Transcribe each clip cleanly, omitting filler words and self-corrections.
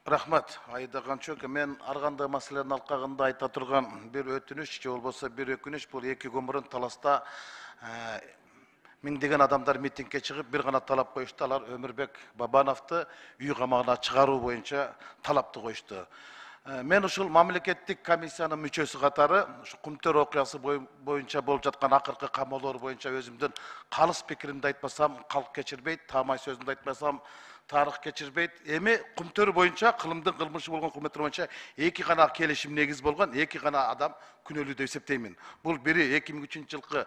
Рахмат, айдаған чөкі. Мен арғанда мәселелерін алқағында айта тұрған бір өтініш, же болса бір өкініш, бұл екі көмірін таласта меңдеген адамдар митингке шығып, бір ғана талап қойышты. Алар Өмірбек Бабановты үй қамағына шығару бойынша талапты қойышты. Мен ушул мамлекеттик комиссиянын мүчөсү катары Кумтөр окуясы боюнча болуп жаткан акыркы камоолор боюнча өзүмдүн калыс пикиримди айтпасам, калк кечирбейт, таамай сөзүмдү айтпасам, тарых кечирбейт. Эми Кумтөр боюнча кылымдын кылмышы болгон өкмөттөр боюнча эки гана келишим негиз болгон, эки гана адам күнөөлүү деп эсептеймин. Бул бири 2003 жылкы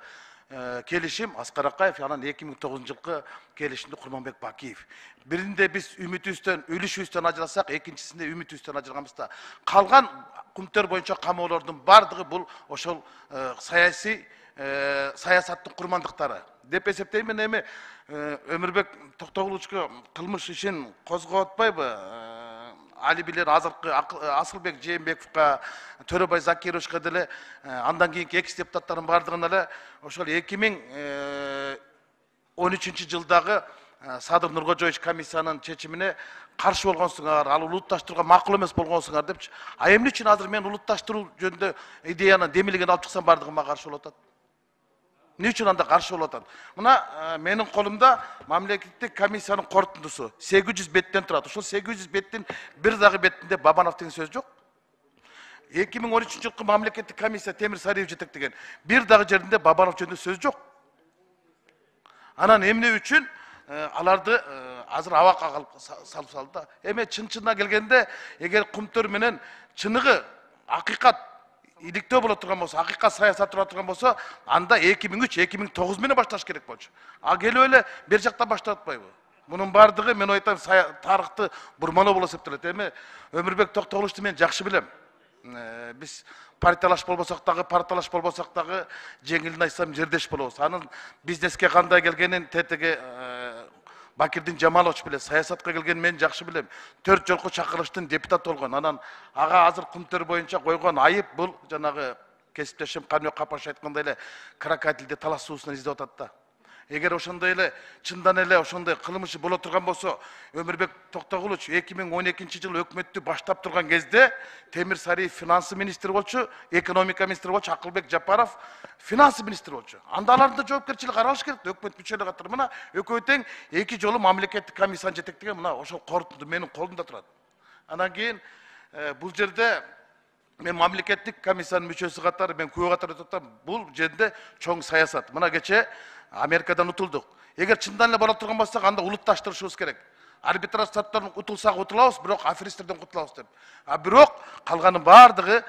келишим Аскар Акаев, анан 2009 жылкы келишимди Курманбек Бакиев. Биринде биз үмүтүбүздөн, үлүшүбүздөн ажырасак, экинчисинде үмүтүбүздөн ажырганбызда. Калган Кумтөр боюнча камоолордун бардыгы бул ошол саясаттын курмандыктары деп эсептеймин. Эми Өмүрбек Токтогуловичке кылмыш ишин козгоп атпайбы? Али билер азыркы Асылбек Жээнбековго, Төрөбай Закировичке деле, андан кийинки экс депутаттардын бардыгына эле ошол 2013 жылдагы Садыр Нуркожоевич комиссиянын чечимине каршы болгонсуңар, ал улутташтырууга макул эмес болгонсуңар депчи. А эмне үчүн азыр мен улутташтыруу жөнүндө идеяны демилген алып чыксам бардыгыма каршы болуп атат? Не үчүн анда каршы болуп атат? Мына менин колумда мамлекеттик комиссиянын корутундусу 800 беттен турат. Ошол 800 беттин бир дагы бетинде Бабанов деген сөз жок. 2013 жылкы мамлекеттик комиссия Темир Сариев жетектеген бир дагы жеринде Бабанов жөнүндө сөз жок. Анан эмне үчүн аларды азыр абакка салып салды да. Эми чын-чынына келгенде, эгер Кумтөр менен чыныгы акыйкат иликтөө боло турган болсо, акыйкат саясат тура турган болсо, анда 2003-2009 менен башташ керек болчу. А келип эле бер жакта баштап атпайбы? Мунун бардыгы мен айтам тарыхты бурмалоо болуп эсептелет. Эми Өмүрбек Токтогуловичту мен жакшы билем. Биз партиялаш болбосок дагы жеңилин айтсам жердеш болобуз. Анын бизнеске кандай келгенин тетиги Бакирдин Жамалович билет, саясатка келген мен жакшы билем. 4 жолку чакырылыштын депутат болгон. Анан ага азыр Кумтөр боюнча койгон айып бул жанагы кесиптешим Каныбек Капаш айткандай эле крокодилди талас суусунан издеп атат да. Эгер ошондой эле чындан эле ошондой кылмышы боло турган болсо, Өмүрбек Токтогулович 2012 жылы өкмөттү баштап турган кезде Темир Сариев финансы министри болчу, экономика министри болчу, Акылбек Жапаров финансы министри болчу. Анда алардын да жоопкерчилик алыш керек, өкмөт мүчөлөрү катары. Мына экөө тең эки жолу мамлекеттик комиссияны жетектеген, мына ошол корутунду менин колумда турат. Анан кийин бул жерде мен мамлекеттик комиссиянын мүчөсү катары, мен күбө катары отурам, бул жерде чоң саясат. Мына кече Америкадан утулдук. Эгер чындан эле боло турган болсок, анда улутташтырышыбыз керек. Арбитраж соттон утулсак утулабыз, бирок аферисттерден кутулабыз деп. А бирок калганын бардыгы